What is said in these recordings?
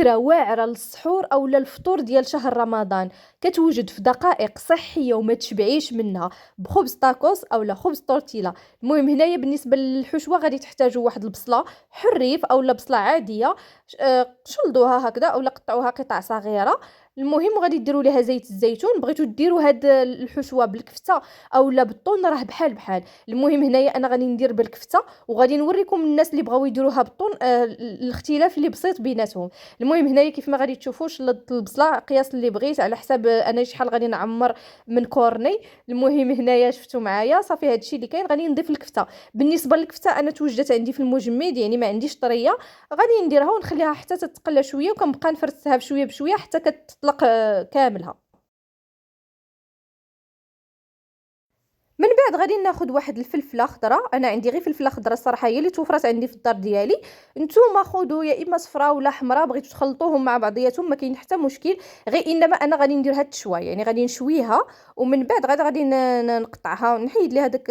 فكرة واعرة للسحور أو للفطور ديال شهر رمضان، كتوجد في دقائق صحية وما تشبعيش منها، بخبز تاكوس أولا خبز تورتيلا. المهم هنايا بالنسبة للحشوة غادي تحتاجوا واحد البصلة حريف أولا بصلة عادية، شلضوها هكذا أولا قطعوها قطع صغيرة. المهم وغادي ديروا ليها زيت الزيتون. بغيتو ديروا هاد الحشوة بالكفتة أولا بالطون راه بحال بحال. المهم هنايا أنا غادي ندير بالكفتة، وغادي نوريكم الناس اللي بغاو يديروها بالطون الاختلاف اللي بسيط بيناتهم. المهم هنايا كيف ما غادي تشوفوا شلطت البصله قياس اللي بغيت على حساب انا شحال غادي نعمر من كورني. المهم هنايا شفتوا معايا صافي هادشي اللي كاين. غادي نضيف الكفته. بالنسبه للكفته انا توجدت عندي في المجمد، يعني ما عنديش طريه، غادي نديرها ونخليها حتى تتقلى شويه، وكنبقى نفرستها بشويه بشويه حتى كتطلق كاملها. من بعد غادي ناخذ واحد الفلفله خضراء. انا عندي غير فلفله خضراء الصراحه، هي اللي توفرات عندي في الدار ديالي. نتوما خذوا يا اما صفراء ولا حمراء، بغيتو تخلطوهم مع بعضياتهم ما كاين حتى مشكل. غير انما انا غادي ندير هاد الشويه، يعني غادي نشويها ومن بعد غادي نقطعها ونحيد لها داك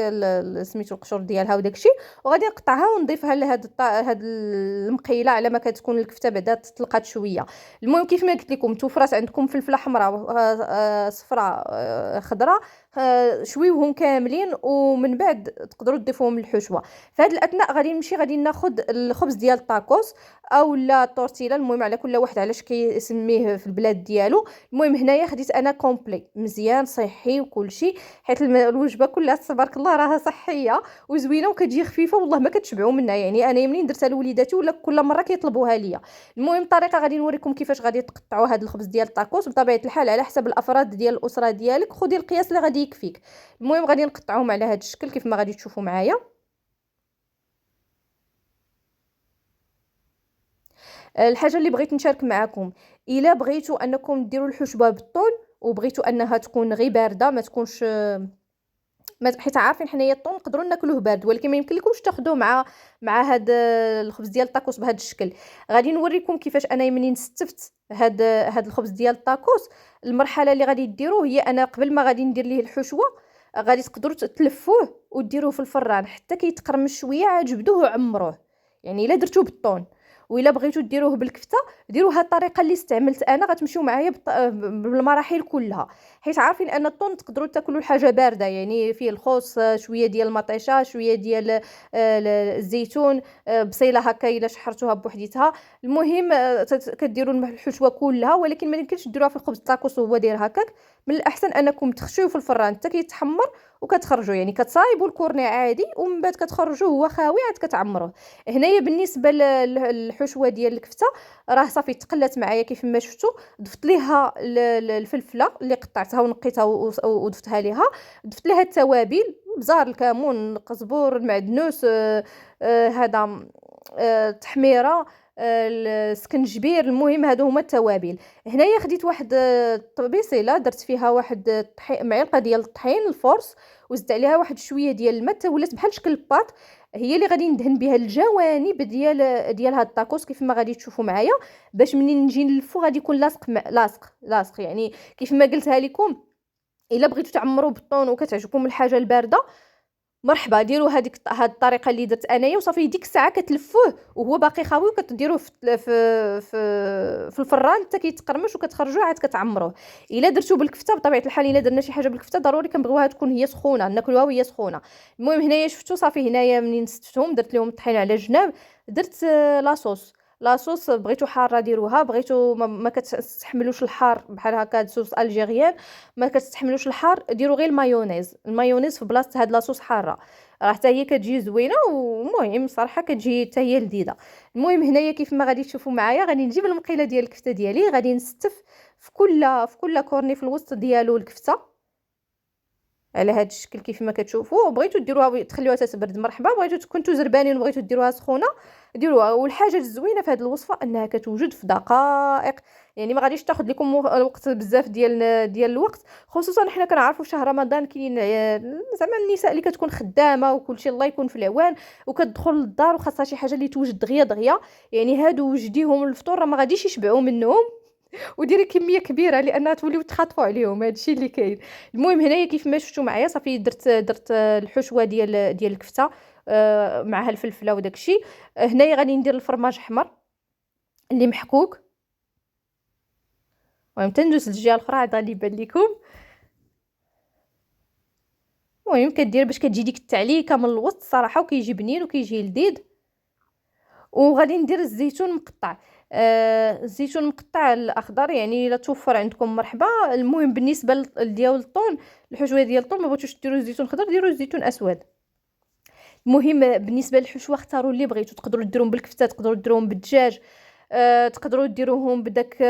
سميتو القشور ديالها وداكشي، وغادي نقطعها ونضيفها هاد المقيله على ما كتكون الكفته بعدا تطلقات شويه. المهم كيف ما قلت لكم توفرات عندكم فلفله حمراء صفراء خضراء، شويوهم كاملين ومن بعد تقدروا تضيفوهم للحشوه. في هذه الاثناء غادي ناخذ الخبز ديال الطاكوس او لا تورتيلا، المهم على كل واحد علاش كيسميه في البلاد ديالو. المهم هنايا خديت انا كومبلي مزيان صحي وكل شيء، حيت الوجبه كلها تبارك الله راها صحيه وزوينه وكتجي خفيفه والله ما كتشبعوا منها. يعني انا منين درتها لوليداتي ولا كل مره كيطلبوها ليا. المهم الطريقه غادي نوريكم كيفاش غادي تقطعوا هذا الخبز ديال الطاكوس. بطبيعه الحال على حسب الافراد ديال الاسره ديالك خذي القياس اللي غادي يكفيك. المهم غادي نقطعوهم على هذا الشكل كيف ما غادي تشوفوا معايا. الحاجه اللي بغيت نشارك معكم، الا بغيتوا انكم ديروا الحشوه بالطون وبغيتوا انها تكون غير بارده ما تكونش ما حيت عارفين حنايا الطون نقدروا ناكلوه بارد، ولكن ما يمكن لكمش تاخذوه مع هاد الخبز ديال الطاكوس بهذا الشكل. غادي نوريكم كيفاش انا منين استفت هاد الخبز ديال الطاكوس. المرحله اللي غادي ديروه هي انا قبل ما غادي ندير ليه الحشوه غادي تقدروا تلفوه وديروه في الفران حتى كيتقرمش شويه، عاد جبدوه وعمروه. يعني الا درتوه بالطون وإلا بغيتو ديروه بالكفته ديروها الطريقه اللي استعملت انا، غتمشيو معايا بالمراحل كلها. حيت عارفين ان الطون تقدروا تاكلوا الحاجه بارده، يعني فيه الخوص شويه ديال المطيشه شويه ديال الزيتون، بصيله هكا الا شحرتوها بوحديتها. المهم كديروا الحشوه كلها، ولكن ما يمكنش ديروها في خبز الطاكوس وهو داير هكاك. من الاحسن انكم تخشوه في الفران حتى كيتحمر وكتخرجوا، يعني كتصايبوا الكورني عادي ومن بعد كتخرجوه هو خاوي عاد كتعمروه. هنايا بالنسبه للحشوه ديال الكفته راه صافي تقلات معايا كيف ما شفتوا. ضفت ليها الفلفله اللي قطعتها ونقيتها وضفتها ليها. ضفت ليها التوابل بزار الكمون القزبور المعدنوس هذا التحميره السكنجبير. المهم هادو هما التوابل. هنايا خديت واحد الطبيصيله درت فيها واحد معلقه ديال الطحين الفورس، وزدت عليها واحد شويه ديال الماء حتى ولات بحال شكل الباط. هي اللي غادي ندهن بها الجوانب ديال هاد الطاكوس كيف ما غادي تشوفوا معايا، باش منين نجي نلفو غادي يكون لاصق. يعني كيف ما قلتها لكم الا بغيتو تعمروا بالطون وكتعجبكم الحاجه البارده مرحبا ديروا هاد الطريقه اللي درت انايا، وصافي ديك الساعه كتلفوه وهو باقي خاوي وكتديروه في الفران حتى كيتقرمش وكتخرجوه عاد كتعمروه. الا درتو بالكفته بطبيعه الحال الا درنا شي حاجه بالكفته ضروري كنبغيوها تكون هي سخونه ناكلوها وهي سخونه. المهم هنايا شفتوا صافي هنايا منين ستفتهم درت لهم الطحين على جناب. درت لاصوص بغيتو حاره ديروها، بغيتو ما كتستحملوش الحار بحال هكا صوص الجيريان ما كتستحملوش الحار ديروا غير المايونيز في بلاصه هاد لاصوص حاره، راه حتى هي كتجي زوينه ومهم صراحه كتجي حتى هي لذيذه. المهم هنايا كيف ما غادي تشوفوا معايا غادي نجيب المقيله ديال الكفته ديالي، غادي نستف في كل كورني في الوسط ديالو الكفته على هذا الشكل كيف ما كتشوفوا. بغيتو ديروها تخليوها تتبرد مرحبا، بغيتو كنتو زربانين وبغيتو ديروها سخونه ديروها. والحاجه الزوينه في هذه الوصفه انها كتوجد في دقائق، يعني ما غاديش تاخذ لكم وقت بزاف ديال الوقت. خصوصا حنا كنعرفوا شهر رمضان كاين زعما النساء اللي كتكون خدامه وكلشي الله يكون في العوان وكتدخل للدار وخاصها شي حاجه اللي توجد دغيا دغيا. يعني هادو وجديهم الفطور راه ما غاديش يشبعوا منهم، وديري كميه كبيره لانها توليو تخاطفوا عليهم. هادشي اللي كاين. المهم هنايا كيف ما شفتوا معايا صافي درت الحشوه ديال الكفته معها الفلفله وداكشي. هنايا غادي ندير الفرماج احمر اللي محكوك. المهم تندوز للجهه الاخرى عاد غادي يبان لكم. المهم كدير باش كتجي ديك التعليكه من الوسط صراحه، وكيجي بنين وكيجي لذيذ. وغادي ندير الزيتون مقطع. الزيتون مقطع الاخضر يعني الا توفر عندكم مرحبا. المهم بالنسبه ديال الطون، الحشوه ديال الطون ما بغيتوش ديروا الزيتون خضر ديروا الزيتون اسود. المهم بالنسبه للحشوه اختاروا اللي بغيتو، تقدروا ديروهم بالكفته، تقدروا ديروهم بالدجاج، تقدروا ديروهم بداك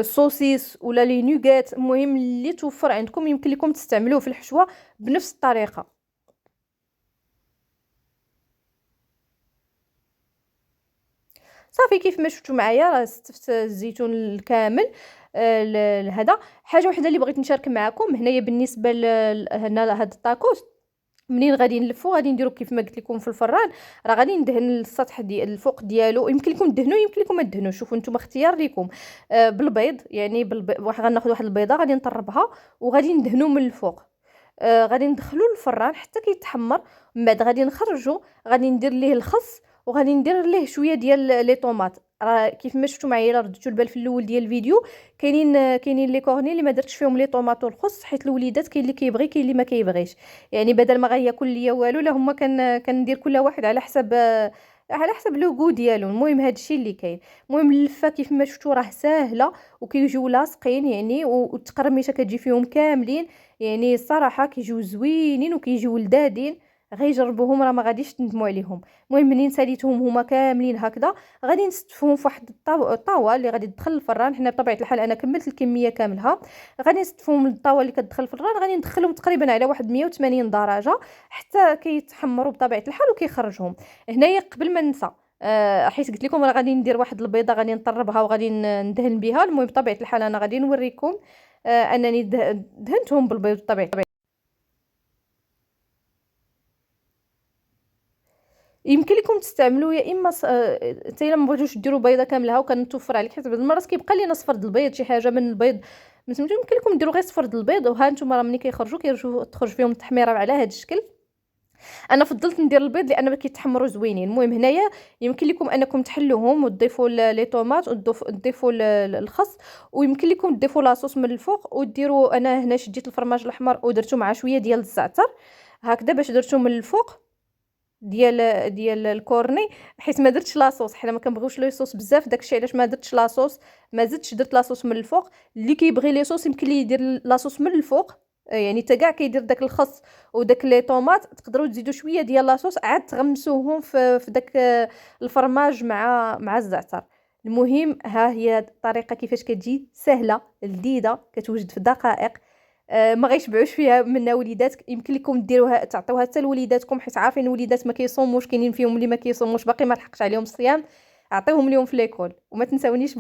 سوسيس ولا لي نوغات. المهم اللي توفر عندكم يمكن لكم تستعملوه في الحشوه بنفس الطريقه. صافي كيف ما شفتوا معايا راه استفت الزيتون الكامل. هذا حاجه وحده اللي بغيت نشارك معكم هنايا بالنسبه هنا هاد الطاكوس. منين غادي نلفو غادي نديرو كيف ما قلت لكم في الفران، راه غادي ندهن السطح ديال الفوق ديالو. يمكن لكم تدهنوا يمكن لكم ما تدهنوش، شوفوا نتوما اختيار ليكم. بالبيض يعني غناخذ واحد البيضه غادي نطربها وغادي ندهنو من الفوق. غادي ندخلو للفران حتى كيتحمر. من بعد غادي نخرجو، غادي ندير ليه الخس وغادي ندير ليه شويه ديال لي طوماط. راه كيف ما شفتوا معايا، رديتوا البال في الاول ديال الفيديو كاينين لي كورني اللي ما درتش فيهم لي طوماط والخس، حيت الوليدات كاين اللي كيبغي كاين اللي ما كيبغيش. يعني بدل ما غياكل ليا والو لا هما كندير كل واحد على حسب لو غو ديالو. المهم هادشي اللي كاين. المهم اللفه كيف ما شفتوا راه ساهله وكيجيو لاصقين يعني، والتقرميشه كتجي فيهم كاملين. يعني الصراحه كيجيو زوينين وكيجيو لذاذين. غير جربوهم راه ما غاديش تندموا عليهم. المهم منين ساليتهم هما كاملين هكذا غادي نستفهم في واحد الطاوه اللي غادي تدخل الفران. حنا بطبيعه الحال انا كملت الكميه كاملها. غادي نستفهم الطاوه اللي كتدخل الفران، غادي ندخلهم تقريبا على واحد 180 درجه حتى كيتحمروا بطبيعه الحال وكيخرجهم. هنايا قبل ما ننسى، حيت قلت لكم راه غادي ندير واحد البيضه غادي نطربها وغادي ندهن بها. المهم بطبيعه الحال انا غادي نوريكم انني دهنتهم بالبيض بطبيعه. يمكن لكم تستعملوا يا اما حتى الا ما بغيتوش ديروا بيضه كامله وكنتوفر عليك، حيت بعض المرات كيبقى لينا صفر د البيض شي حاجه من البيض ما سميتو. يمكن لكم ديروا غير صفر د البيض، وها نتوما راه ملي كيخرجوا تخرج فيهم التحميره على هذا الشكل. انا فضلت ندير البيض لان كيتحمروا زوينين. المهم هنايا يمكن لكم انكم تحلوهم وتضيفوا لي طوماط وتضيفوا الخس، ويمكن لكم تضيفوا لاصوص من الفوق وديروا. انا هنا شديت الفرماج الاحمر ودرتو مع شويه ديال الزعتر هكذا باش درتو من الفوق ديال الكورني، حيت ما درتش لاصوص. حنا ما كنبغيوش لي صوص بزاف، داكشي علاش ما درتش لاصوص. ما زدتش درت لاصوص من الفوق. اللي كيبغي لي صوص يمكن ليه يدير لاصوص من الفوق. يعني حتى كاع كيدير داك الخس وداك لي طوماط تقدروا تزيدوا شويه ديال لاصوص عاد تغمسوهم في داك الفرماج مع الزعتر. المهم ها هي الطريقه كيفاش كتجي سهله لذيذه كتوجد في دقائق. ما غيشبعوش فيها منها وليدات. يمكن لكم ديروها تعطيوها حتى لوليداتكم، حيت عارفين الوليدات ما كيصوموش، كاينين فيهم اللي ما كيصوموش باقي ما لحقش عليهم الصيام. اعطيوهم اليوم في ليكول وما تنساونيش